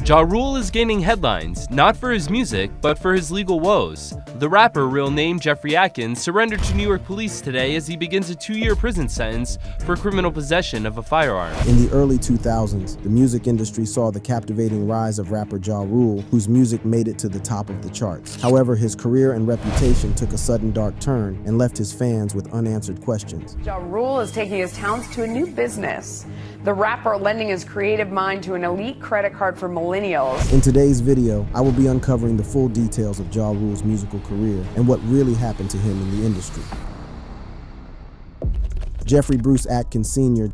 Ja Rule is gaining headlines, not for his music, but for his legal woes. The rapper, real name Jeffrey Atkins, surrendered to New York police today as he begins a 2-year prison sentence for criminal possession of a firearm. In the early 2000s, the music industry saw the captivating rise of rapper Ja Rule, whose music made it to the top of the charts. However, his career and reputation took a sudden dark turn and left his fans with unanswered questions. Ja Rule is taking his talents to a new business. The rapper lending his creative mind to an elite credit card for millennials. In today's video, I will be uncovering the full details of Ja Rule's musical career and what really happened to him in the industry. Jeffrey Bruce Atkins Sr.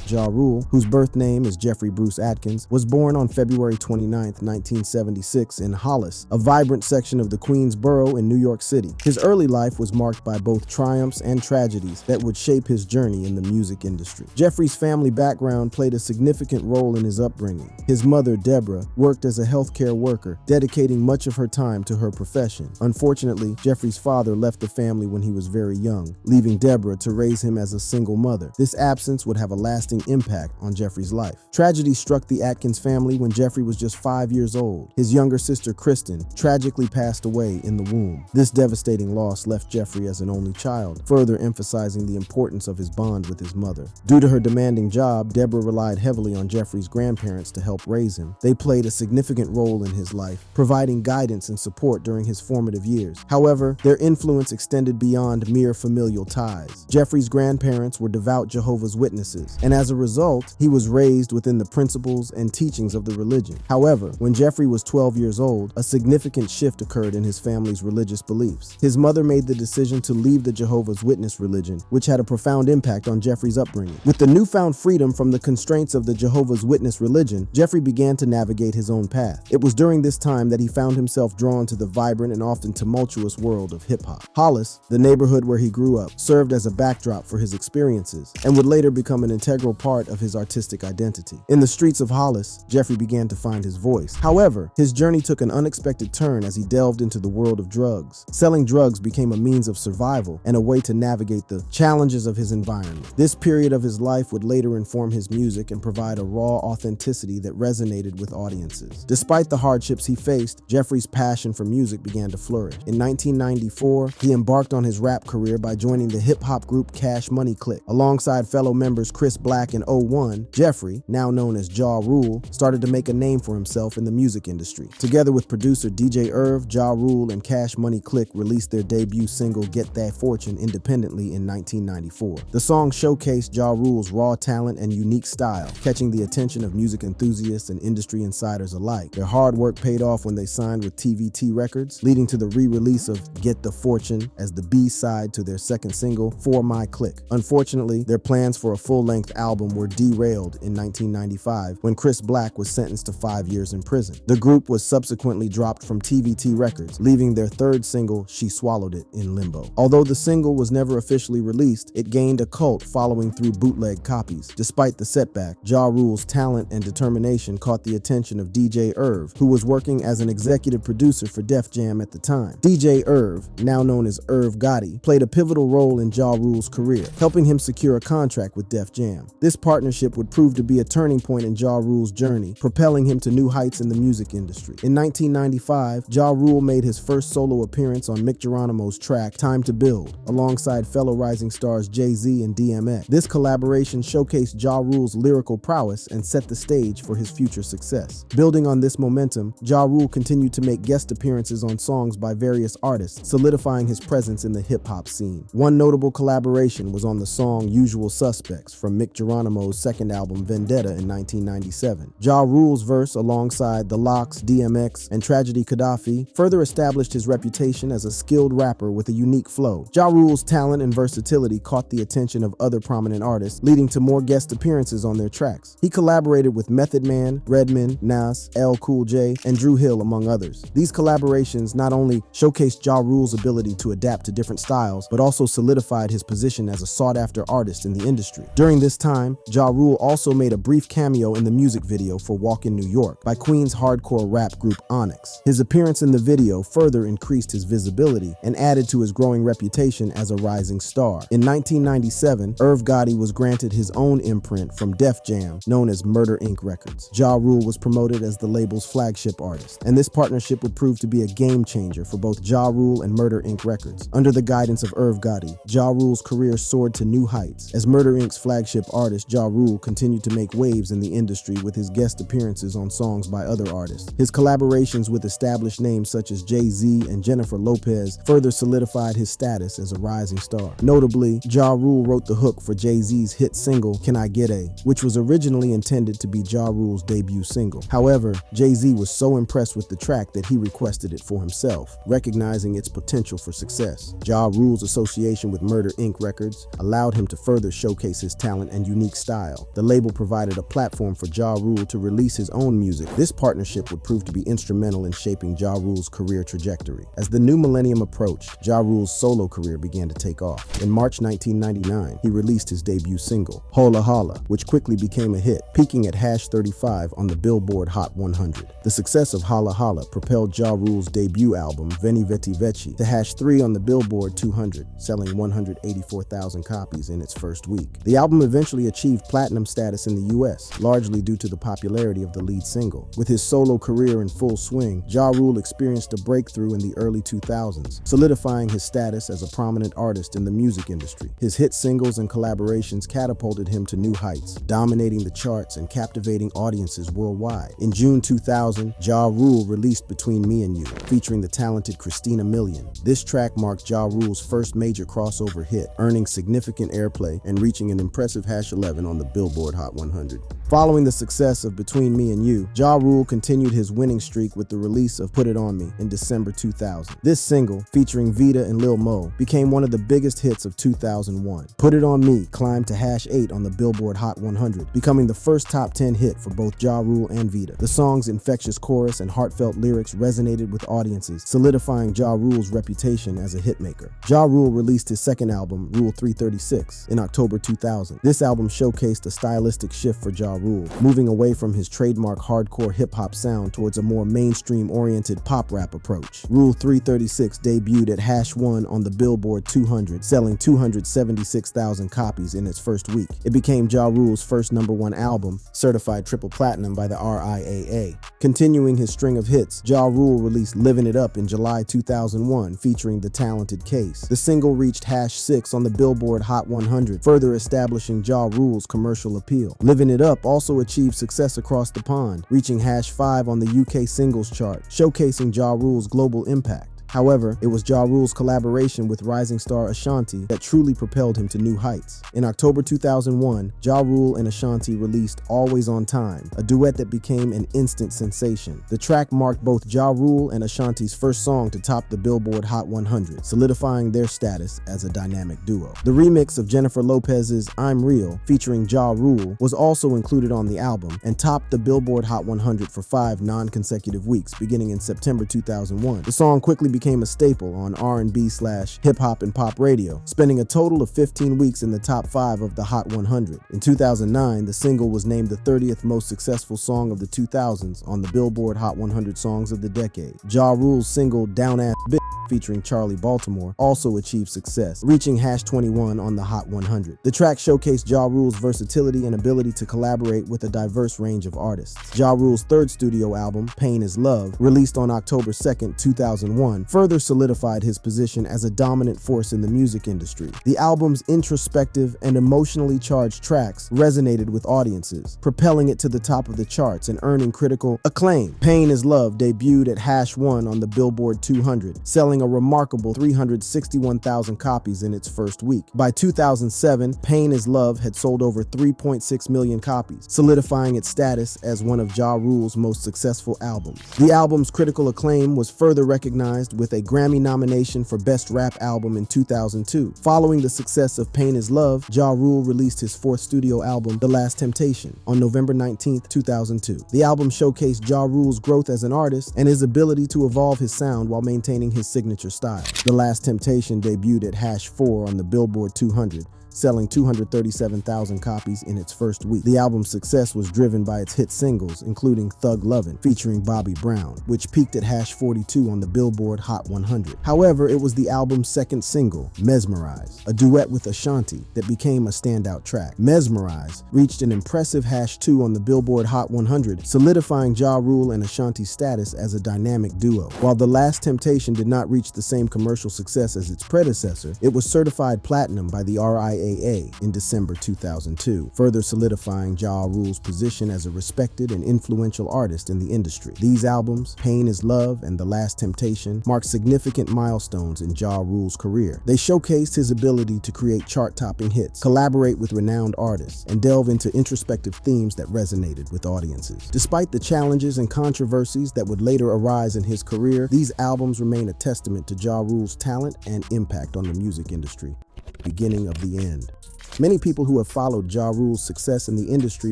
Ja Rule, whose birth name is Jeffrey Bruce Atkins, was born on February 29, 1976 in Hollis, a vibrant section of the Queens Borough in New York City. His early life was marked by both triumphs and tragedies that would shape his journey in the music industry. Jeffrey's family background played a significant role in his upbringing. His mother, Deborah, worked as a healthcare worker, dedicating much of her time to her profession. Unfortunately, Jeffrey's father left the family when he was very young, leaving Deborah to raise him as a single mother. This absence would have a lasting impact on Jeffrey's life. Tragedy struck the Atkins family when Jeffrey was just 5 years old. His younger sister, Kristen, tragically passed away in the womb. This devastating loss left Jeffrey as an only child, further emphasizing the importance of his bond with his mother. Due to her demanding job, Deborah relied heavily on Jeffrey's grandparents to help raise him. They played a significant role in his life, providing guidance and support during his formative years. However, their influence extended beyond mere familial ties. Jeffrey's grandparents were devout Jehovah's Witnesses, and as a result, he was raised within the principles and teachings of the religion. However, when Jeffrey was 12 years old, a significant shift occurred in his family's religious beliefs. His mother made the decision to leave the Jehovah's Witness religion, which had a profound impact on Jeffrey's upbringing. With the newfound freedom from the constraints of the Jehovah's Witness religion, Jeffrey began to navigate his own path. It was during this time that he found himself drawn to the vibrant and often tumultuous world of hip-hop. Hollis, the neighborhood where he grew up, served as a backdrop for his experiences and would later become an integral part of his artistic identity. In the streets of Hollis, Jeffrey began to find his voice. However, his journey took an unexpected turn as he delved into the world of drugs. Selling drugs became a means of survival and a way to navigate the challenges of his environment. This period of his life would later inform his music and provide a raw authenticity that resonated with audiences. Despite the hardships he faced, Jeffrey's passion for music began to flourish. In 1994, he embarked on his rap career by joining the hip-hop group Cash Money Click. Alongside fellow members Chris Black and O1, Jeffrey, now known as Ja Rule, started to make a name for himself in the music industry. Together with producer DJ Irv, Ja Rule and Cash Money Click released their debut single Get That Fortune independently in 1994. The song showcased Ja Rule's raw talent and unique style, catching the attention of music enthusiasts and industry insiders alike. Their hard work paid off when they signed with TVT Records, leading to the re-release of Get the Fortune as the B-side to their second single, For My Click. Unfortunately, their plans for a full-length album were derailed in 1995 when Chris Black was sentenced to 5 years in prison. The group was subsequently dropped from TVT Records, leaving their third single, She Swallowed It, in limbo. Although the single was never officially released, it gained a cult following through bootleg copies. Despite the setback, Ja Rule's talent and determination caught the attention of DJ Irv, who was working as an executive producer for Def Jam at the time. DJ Irv, now known as Irv Gotti, played a pivotal role in Ja Rule's career, helping him secure a contract with Def Jam. This partnership would prove to be a turning point in Ja Rule's journey, propelling him to new heights in the music industry. In 1995, Ja Rule made his first solo appearance on Mick Geronimo's track Time to Build, alongside fellow rising stars Jay-Z and DMX. This collaboration showcased Ja Rule's lyrical prowess and set the stage for his future success. Building on this momentum, Ja Rule continued to make guest appearances on songs by various artists, solidifying his presence in the hip-hop scene. One notable collaboration was on the song Usual Suspects from Mick Geronimo's second album Vendetta in 1997. Ja Rule's verse alongside The Lox, DMX, and Tragedy Khadafi further established his reputation as a skilled rapper with a unique flow. Ja Rule's talent and versatility caught the attention of other prominent artists, leading to more guest appearances on their tracks. He collaborated with Method Man, Redman, Nas, LL Cool J, and Dru Hill, among others. These collaborations not only showcased Ja Rule's ability to adapt to different styles, but also solidified his position as a sought-after artist in the industry. During this time, time, Ja Rule also made a brief cameo in the music video for Walk in New York by Queens hardcore rap group Onyx. His appearance in the video further increased his visibility and added to his growing reputation as a rising star. In 1997, Irv Gotti was granted his own imprint from Def Jam, known as Murder Inc. Records. Ja Rule was promoted as the label's flagship artist, and this partnership would prove to be a game changer for both Ja Rule and Murder Inc. Records. Under the guidance of Irv Gotti, Ja Rule's career soared to new heights. As Murder Inc.'s flagship artist, Ja Rule continued to make waves in the industry with his guest appearances on songs by other artists. His collaborations with established names such as Jay-Z and Jennifer Lopez further solidified his status as a rising star. Notably, Ja Rule wrote the hook for Jay-Z's hit single, Can I Get A?, which was originally intended to be Ja Rule's debut single. However, Jay-Z was so impressed with the track that he requested it for himself, recognizing its potential for success. Ja Rule's association with Murder Inc. Records allowed him to further showcase his talent and unique style. The label provided a platform for Ja Rule to release his own music. This partnership would prove to be instrumental in shaping Ja Rule's career trajectory. As the new millennium approached, Ja Rule's solo career began to take off. In March 1999, he released his debut single, Holla Holla, which quickly became a hit, peaking at #35 on the Billboard Hot 100. The success of Holla Holla propelled Ja Rule's debut album, Veni Vidi Vici, to #3 on the Billboard 200, selling 184,000 copies in its first week. The album eventually achieved platinum status in the US, largely due to the popularity of the lead single. With his solo career in full swing, Ja Rule experienced a breakthrough in the early 2000s, solidifying his status as a prominent artist in the music industry. His hit singles and collaborations catapulted him to new heights, dominating the charts and captivating audiences worldwide. In June 2000, Ja Rule released Between Me and You, featuring the talented Christina Milian. This track marked Ja Rule's first major crossover hit, earning significant airplay and reaching an impressive #11 on the Billboard Hot 100. Following the success of Between Me and You, Ja Rule continued his winning streak with the release of Put It On Me in December 2000. This single, featuring Vita and Lil Mo, became one of the biggest hits of 2001. Put It On Me climbed to #8 on the Billboard Hot 100, becoming the first top 10 hit for both Ja Rule and Vita. The song's infectious chorus and heartfelt lyrics resonated with audiences, solidifying Ja Rule's reputation as a hitmaker. Ja Rule released his second album, Rule 336, in October 2000. This album showcased a stylistic shift for Ja Rule, moving away from his trademark hardcore hip-hop sound towards a more mainstream-oriented pop rap approach. Rule 336 debuted at #1 on the Billboard 200, selling 276,000 copies in its first week. It became Ja Rule's first #1 album, certified triple platinum by the RIAA. Continuing his string of hits, Ja Rule released Livin' It Up in July 2001, featuring the talented Case. The single reached #6 on the Billboard Hot 100, further establishing Ja Rule's commercial appeal. Livin' It Up also achieved success across the pond, reaching #5 on the UK singles chart, showcasing Ja Rule's global impact. However, it was Ja Rule's collaboration with rising star Ashanti that truly propelled him to new heights. In October 2001, Ja Rule and Ashanti released Always on Time, a duet that became an instant sensation. The track marked both Ja Rule and Ashanti's first song to top the Billboard Hot 100, solidifying their status as a dynamic duo. The remix of Jennifer Lopez's I'm Real, featuring Ja Rule, was also included on the album and topped the Billboard Hot 100 for 5 non-consecutive weeks, beginning in September 2001. The song quickly became a staple on R&B/hip-hop and pop radio, spending a total of 15 weeks in the top 5 of the Hot 100. In 2009, the single was named the 30th most successful song of the 2000s on the Billboard Hot 100 Songs of the Decade. Ja Rule's single Down Ass Bitch, featuring Charlie Baltimore, also achieved success, reaching #21 on the Hot 100. The track showcased Ja Rule's versatility and ability to collaborate with a diverse range of artists. Ja Rule's third studio album, Pain Is Love, released on October 2nd, 2001, further solidified his position as a dominant force in the music industry. The album's introspective and emotionally charged tracks resonated with audiences, propelling it to the top of the charts and earning critical acclaim. Pain Is Love debuted at #1 on the Billboard 200, selling a remarkable 361,000 copies in its first week. By 2007, Pain Is Love had sold over 3.6 million copies, solidifying its status as one of Ja Rule's most successful albums. The album's critical acclaim was further recognized with a Grammy nomination for Best Rap Album in 2002. Following the success of Pain Is Love, Ja Rule released his fourth studio album, The Last Temptation, on November 19, 2002. The album showcased Ja Rule's growth as an artist and his ability to evolve his sound while maintaining his signature style. The Last Temptation debuted at #4 on the Billboard 200, selling 237,000 copies in its first week. The album's success was driven by its hit singles, including Thug Lovin', featuring Bobby Brown, which peaked at #42 on the Billboard Hot 100. However, it was the album's second single, Mesmerize, a duet with Ashanti, that became a standout track. Mesmerize reached an impressive #2 on the Billboard Hot 100, solidifying Ja Rule and Ashanti's status as a dynamic duo. While The Last Temptation did not reach the same commercial success as its predecessor, it was certified platinum by the RIAA in December 2002, further solidifying Ja Rule's position as a respected and influential artist in the industry. These albums, Pain is Love and The Last Temptation, marked significant milestones in Ja Rule's career. They showcased his ability to create chart-topping hits, collaborate with renowned artists, and delve into introspective themes that resonated with audiences. Despite the challenges and controversies that would later arise in his career, these albums remain a testament to Ja Rule's talent and impact on the music industry. Beginning of the end. Many people who have followed Ja Rule's success in the industry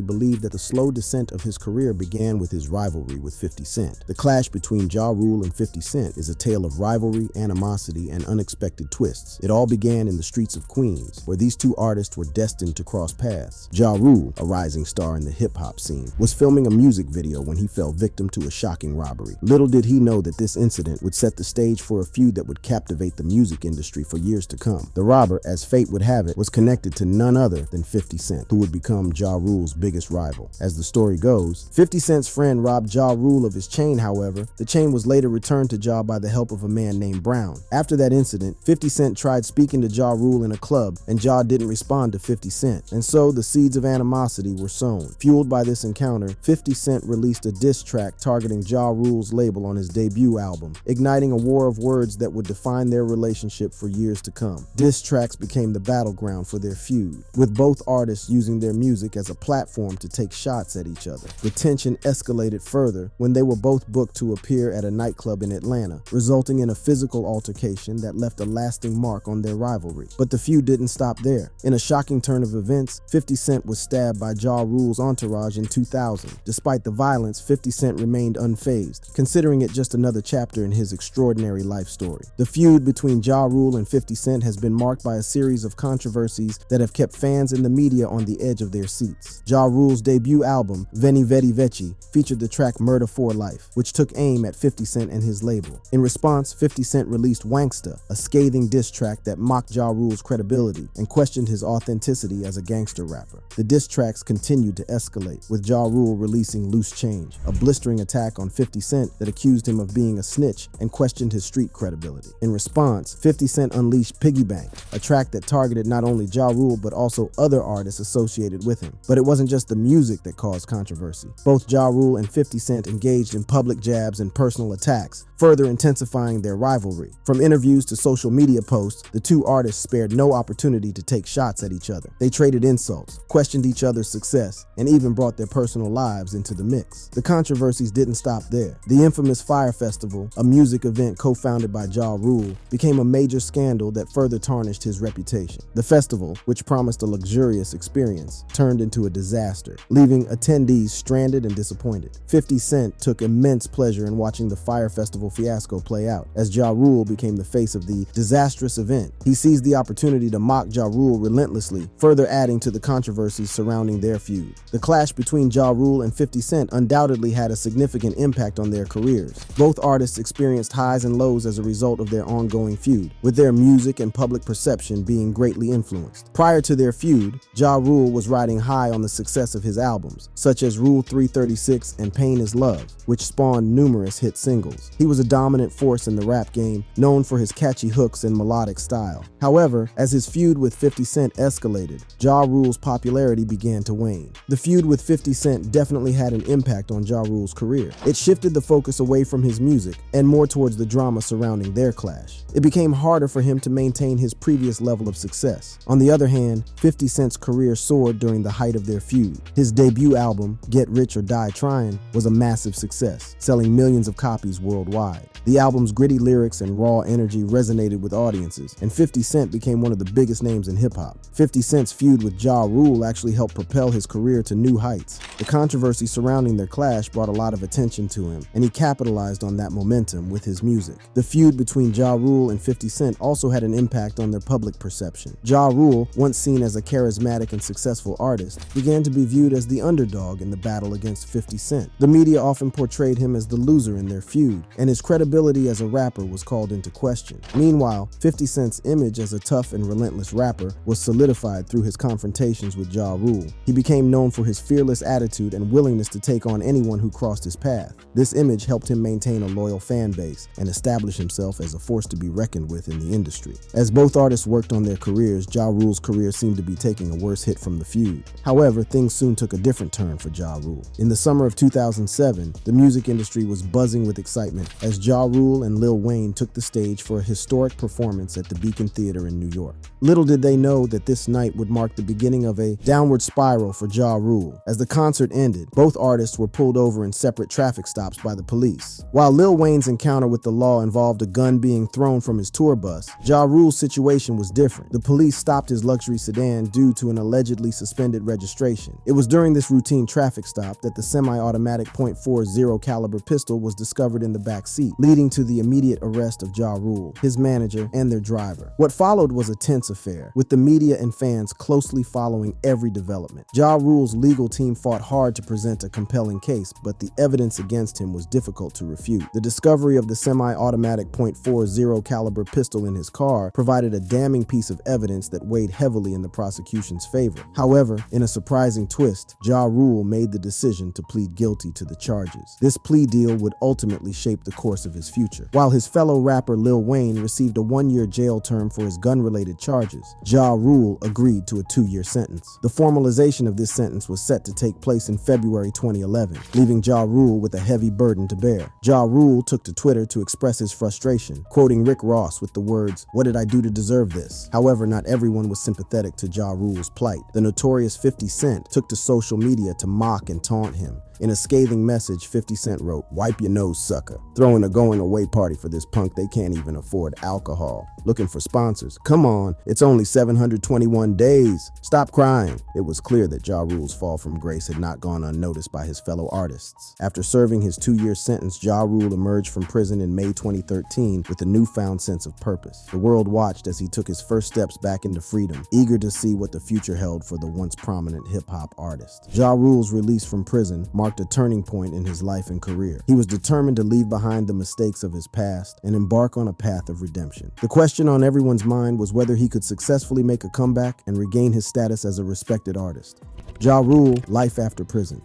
believe that the slow descent of his career began with his rivalry with 50 Cent. The clash between Ja Rule and 50 Cent is a tale of rivalry, animosity, and unexpected twists. It all began in the streets of Queens, where these two artists were destined to cross paths. Ja Rule, a rising star in the hip-hop scene, was filming a music video when he fell victim to a shocking robbery. Little did he know that this incident would set the stage for a feud that would captivate the music industry for years to come. The robber, as fate would have it, was connected to none other than 50 Cent, who would become Ja Rule's biggest rival. As the story goes, 50 Cent's friend robbed Ja Rule of his chain. However, the chain was later returned to Ja by the help of a man named Brown. After that incident, 50 Cent tried speaking to Ja Rule in a club, and Ja didn't respond to 50 Cent, and so the seeds of animosity were sown. Fueled by this encounter, 50 Cent released a diss track targeting Ja Rule's label on his debut album, igniting a war of words that would define their relationship for years to come. Diss tracks became the battleground for their feud, with both artists using their music as a platform to take shots at each other. The tension escalated further when they were both booked to appear at a nightclub in Atlanta, resulting in a physical altercation that left a lasting mark on their rivalry. But the feud didn't stop there. In a shocking turn of events, 50 Cent was stabbed by Ja Rule's entourage in 2000. Despite the violence, 50 Cent remained unfazed, considering it just another chapter in his extraordinary life story. The feud between Ja Rule and 50 Cent has been marked by a series of controversies that have kept fans in the media on the edge of their seats. Ja Rule's debut album, Veni Vedi Veci, featured the track Murder for Life, which took aim at 50 Cent and his label. In response, 50 Cent released Wanksta, a scathing diss track that mocked Ja Rule's credibility and questioned his authenticity as a gangster rapper. The diss tracks continued to escalate, with Ja Rule releasing Loose Change, a blistering attack on 50 Cent that accused him of being a snitch and questioned his street credibility. In response, 50 Cent unleashed Piggy Bank, a track that targeted not only Ja Rule but also other artists associated with him. But it wasn't just the music that caused controversy. Both Ja Rule and 50 Cent engaged in public jabs and personal attacks, further intensifying their rivalry. From interviews to social media posts, the two artists spared no opportunity to take shots at each other. They traded insults, questioned each other's success, and even brought their personal lives into the mix. The controversies didn't stop there. The infamous Fyre Festival, a music event co-founded by Ja Rule, became a major scandal that further tarnished his reputation. The festival, which promised a luxurious experience, turned into a disaster, leaving attendees stranded and disappointed. 50 Cent took immense pleasure in watching the Fyre Festival fiasco play out, as Ja Rule became the face of the disastrous event. He seized the opportunity to mock Ja Rule relentlessly, further adding to the controversies surrounding their feud. The clash between Ja Rule and 50 Cent undoubtedly had a significant impact on their careers. Both artists experienced highs and lows as a result of their ongoing feud, with their music and public perception being greatly influenced. Prior to their feud, Ja Rule was riding high on the success of his albums, such as Rule 336 and Pain is Love, which spawned numerous hit singles. He was a dominant force in the rap game, known for his catchy hooks and melodic style. However, as his feud with 50 Cent escalated, Ja Rule's popularity began to wane. The feud with 50 Cent definitely had an impact on Ja Rule's career. It shifted the focus away from his music and more towards the drama surrounding their clash. It became harder for him to maintain his previous level of success. On the other hand, 50 Cent's career soared during the height of their feud. His debut album, Get Rich or Die Trying, was a massive success, selling millions of copies worldwide. worldwide. The album's gritty lyrics and raw energy resonated with audiences, and 50 Cent became one of the biggest names in hip-hop. 50 Cent's feud with Ja Rule actually helped propel his career to new heights. The controversy surrounding their clash brought a lot of attention to him, and he capitalized on that momentum with his music. The feud between Ja Rule and 50 Cent also had an impact on their public perception. Ja Rule, once seen as a charismatic and successful artist, began to be viewed as the underdog in the battle against 50 Cent. The media often portrayed him as the loser in their feud, and his credibility as a rapper was called into question. Meanwhile, 50 Cent's image as a tough and relentless rapper was solidified through his confrontations with Ja Rule. He became known for his fearless attitude and willingness to take on anyone who crossed his path. This image helped him maintain a loyal fan base and establish himself as a force to be reckoned with in the industry. As both artists worked on their careers, Ja Rule's career seemed to be taking a worse hit from the feud. However, things soon took a different turn for Ja Rule. In the summer of 2007, the music industry was buzzing with excitement as Ja Rule and Lil Wayne took the stage for a historic performance at the Beacon Theater in New York. Little did they know that this night would mark the beginning of a downward spiral for Ja Rule. As the concert ended, both artists were pulled over in separate traffic stops by the police. While Lil Wayne's encounter with the law involved a gun being thrown from his tour bus, Ja Rule's situation was different. The police stopped his luxury sedan due to an allegedly suspended registration. It was during this routine traffic stop that the semi-automatic .40 caliber pistol was discovered in the back seat, leading to the immediate arrest of Ja Rule, his manager, and their driver. What followed was a tense affair, with the media and fans closely following every development. Ja Rule's legal team fought hard to present a compelling case, but the evidence against him was difficult to refute. The discovery of the semi-automatic .40 caliber pistol in his car provided a damning piece of evidence that weighed heavily in the prosecution's favor. However, in a surprising twist, Ja Rule made the decision to plead guilty to the charges. This plea deal would ultimately shape the course of his future. While his fellow rapper Lil Wayne received a 1-year jail term for his gun-related charges, Ja Rule agreed to a 2-year sentence. The formalization of this sentence was set to take place in February 2011, leaving Ja Rule with a heavy burden to bear. Ja Rule took to Twitter to express his frustration, quoting Rick Ross with the words, "What did I do to deserve this?" However, not everyone was sympathetic to Ja Rule's plight. The notorious 50 Cent took to social media to mock and taunt him. In a scathing message, 50 Cent wrote, "Wipe your nose, sucker. Throwing a going-away party for this punk they can't even afford alcohol. Looking for sponsors. Come on, it's only 721 days. Stop crying." It was clear that Ja Rule's fall from grace had not gone unnoticed by his fellow artists. After serving his 2-year sentence, Ja Rule emerged from prison in May 2013 with a newfound sense of purpose. The world watched as he took his first steps back into freedom, eager to see what the future held for the once prominent hip-hop artist. Ja Rule's release from prison marked a turning point in his life and career. He was determined to leave behind the mistakes of his past and embark on a path of redemption. The question on everyone's mind was whether he could successfully make a comeback and regain his status as a respected artist. Ja Rule, life after prison.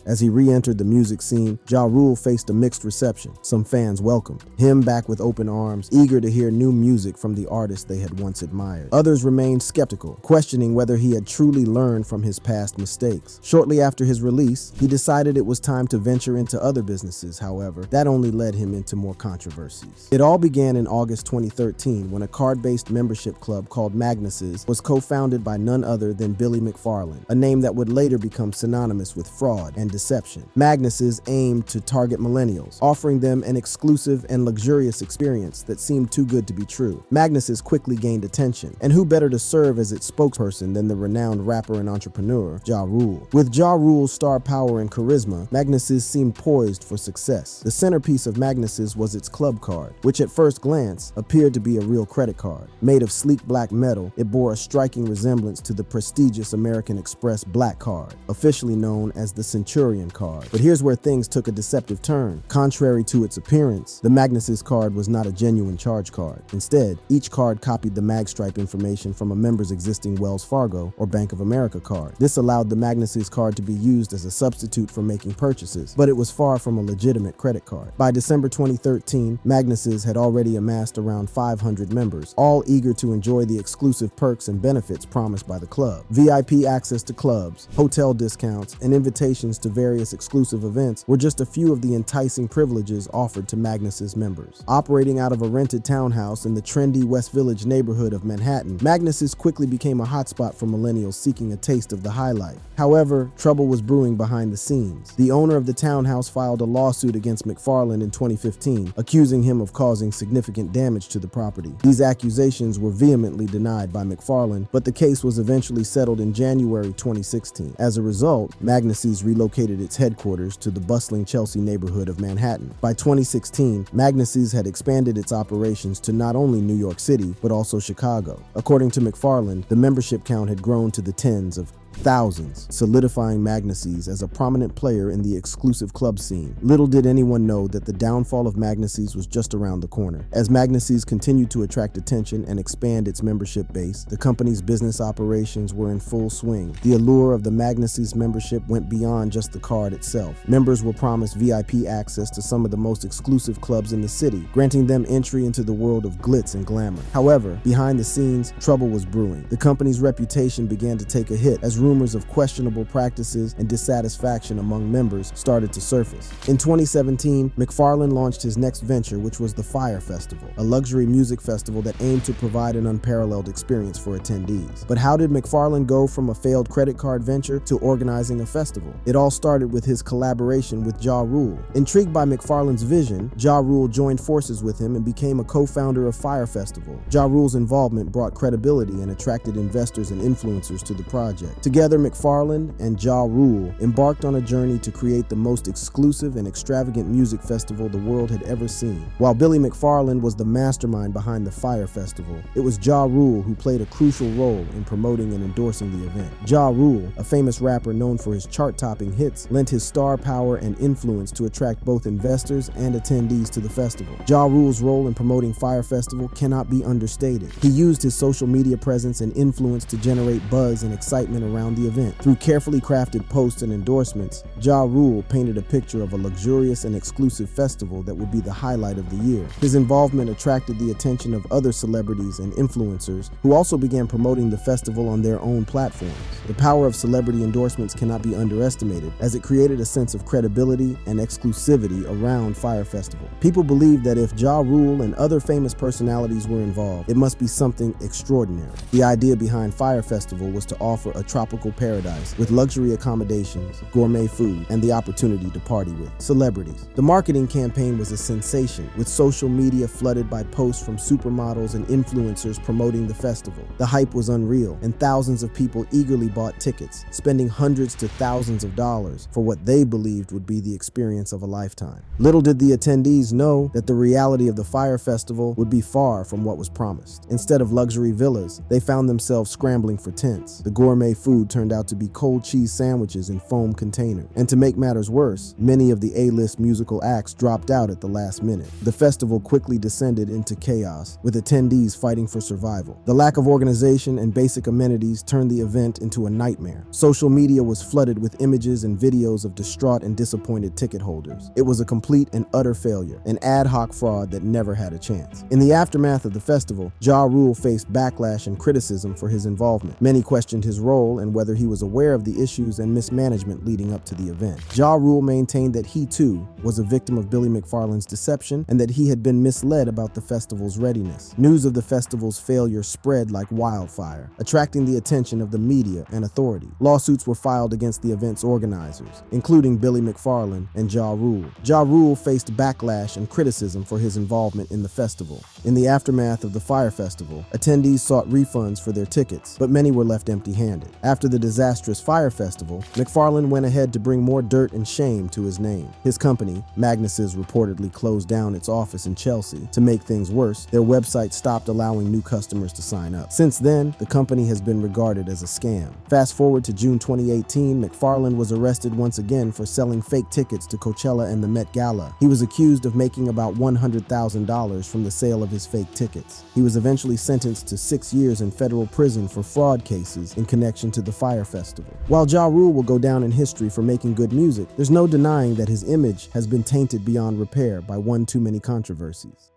As he re-entered the music scene, Ja Rule faced a mixed reception. Some fans welcomed him back with open arms, eager to hear new music from the artist they had once admired. Others remained skeptical, questioning whether he had truly learned from his past mistakes. Shortly after his release, he decided it was time to venture into other businesses. However, that only led him into more controversies. It all began in August 2013 when a card-based membership club called Magnus's was co-founded by none other than Billy McFarland, a name that would later become synonymous with fraud and deception. Magnus's aimed to target millennials, offering them an exclusive and luxurious experience that seemed too good to be true. Magnus's quickly gained attention, and who better to serve as its spokesperson than the renowned rapper and entrepreneur, Ja Rule. With Ja Rule's star power and charisma, Magnus's seemed poised for success. The centerpiece of Magnus's was its club card, which at first glance appeared to be a real credit card. Made of sleek black metal, it bore a striking resemblance to the prestigious American Express Black Card, officially known as the Centurion card. But here's where things took a deceptive turn. Contrary to its appearance, the Magnus's card was not a genuine charge card. Instead, each card copied the magstripe information from a member's existing Wells Fargo or Bank of America card. This allowed the Magnus's card to be used as a substitute for making purchases, but it was far from a legitimate credit card. By December 2013, Magnus's had already amassed around 500 members, all eager to enjoy the exclusive perks and benefits promised by the club. VIP access to clubs, hotel discounts, and invitations to various exclusive events were just a few of the enticing privileges offered to Magnus's members. Operating out of a rented townhouse in the trendy West Village neighborhood of Manhattan, Magnus's quickly became a hotspot for millennials seeking a taste of the high life. However, trouble was brewing behind the scenes. The owner of the townhouse filed a lawsuit against McFarland in 2015, accusing him of causing significant damage to the property. These accusations were vehemently denied by McFarland, but the case was eventually settled in January 2016. As a result, Magnus's relocated its headquarters to the bustling Chelsea neighborhood of Manhattan. By 2016, Magnus's had expanded its operations to not only New York City, but also Chicago. According to McFarland, the membership count had grown to the tens of thousands, solidifying Magnus's as a prominent player in the exclusive club scene. Little did anyone know that the downfall of Magnus's was just around the corner. As Magnus's continued to attract attention and expand its membership base, the company's business operations were in full swing. The allure of the Magnus's membership went beyond just the card itself. Members were promised VIP access to some of the most exclusive clubs in the city, granting them entry into the world of glitz and glamour. However, behind the scenes, trouble was brewing. The company's reputation began to take a hit as rumors of questionable practices and dissatisfaction among members started to surface. In 2017, McFarland launched his next venture, which was the Fyre Festival, a luxury music festival that aimed to provide an unparalleled experience for attendees. But how did McFarland go from a failed credit card venture to organizing a festival? It all started with his collaboration with Ja Rule. Intrigued by McFarland's vision, Ja Rule joined forces with him and became a co-founder of Fyre Festival. Ja Rule's involvement brought credibility and attracted investors and influencers to the project. Together, McFarland and Ja Rule embarked on a journey to create the most exclusive and extravagant music festival the world had ever seen. While Billy McFarland was the mastermind behind the Fyre Festival, it was Ja Rule who played a crucial role in promoting and endorsing the event. Ja Rule, a famous rapper known for his chart-topping hits, lent his star power and influence to attract both investors and attendees to the festival. Ja Rule's role in promoting Fyre Festival cannot be understated. He used his social media presence and influence to generate buzz and excitement around the event. Through carefully crafted posts and endorsements, Ja Rule painted a picture of a luxurious and exclusive festival that would be the highlight of the year. His involvement attracted the attention of other celebrities and influencers who also began promoting the festival on their own platforms. The power of celebrity endorsements cannot be underestimated, as it created a sense of credibility and exclusivity around Fyre Festival. People believed that if Ja Rule and other famous personalities were involved, it must be something extraordinary. The idea behind Fyre Festival was to offer a tropical paradise with luxury accommodations, gourmet food, and the opportunity to party with celebrities. The marketing campaign was a sensation, with social media flooded by posts from supermodels and influencers promoting the festival. The hype was unreal, and thousands of people eagerly bought tickets, spending hundreds to thousands of dollars for what they believed would be the experience of a lifetime. Little did the attendees know that the reality of the Fyre Festival would be far from what was promised. Instead of luxury villas, they found themselves scrambling for tents. The gourmet food turned out to be cold cheese sandwiches in foam containers. And to make matters worse, many of the A-list musical acts dropped out at the last minute. The festival quickly descended into chaos, with attendees fighting for survival. The lack of organization and basic amenities turned the event into a nightmare. Social media was flooded with images and videos of distraught and disappointed ticket holders. It was a complete and utter failure, an ad hoc fraud that never had a chance. In the aftermath of the festival, Ja Rule faced backlash and criticism for his involvement. Many questioned his role and whether he was aware of the issues and mismanagement leading up to the event. Ja Rule maintained that he too was a victim of Billy McFarland's deception and that he had been misled about the festival's readiness. News of the festival's failure spread like wildfire, attracting the attention of the media and authority. Lawsuits were filed against the event's organizers, including Billy McFarland and Ja Rule. Ja Rule faced backlash and criticism for his involvement in the festival. In the aftermath of the Fyre Festival, attendees sought refunds for their tickets, but many were left empty-handed. After the disastrous Fyre Festival, McFarland went ahead to bring more dirt and shame to his name. His company, Magnus's, reportedly closed down its office in Chelsea. To make things worse, their website stopped allowing new customers to sign up. Since then, the company has been regarded as a scam. Fast forward to June 2018, McFarland was arrested once again for selling fake tickets to Coachella and the Met Gala. He was accused of making about $100,000 from the sale of his fake tickets. He was eventually sentenced to 6 years in federal prison for fraud cases in connection to the Fyre Festival. While Ja Rule will go down in history for making good music, there's no denying that his image has been tainted beyond repair by one too many controversies.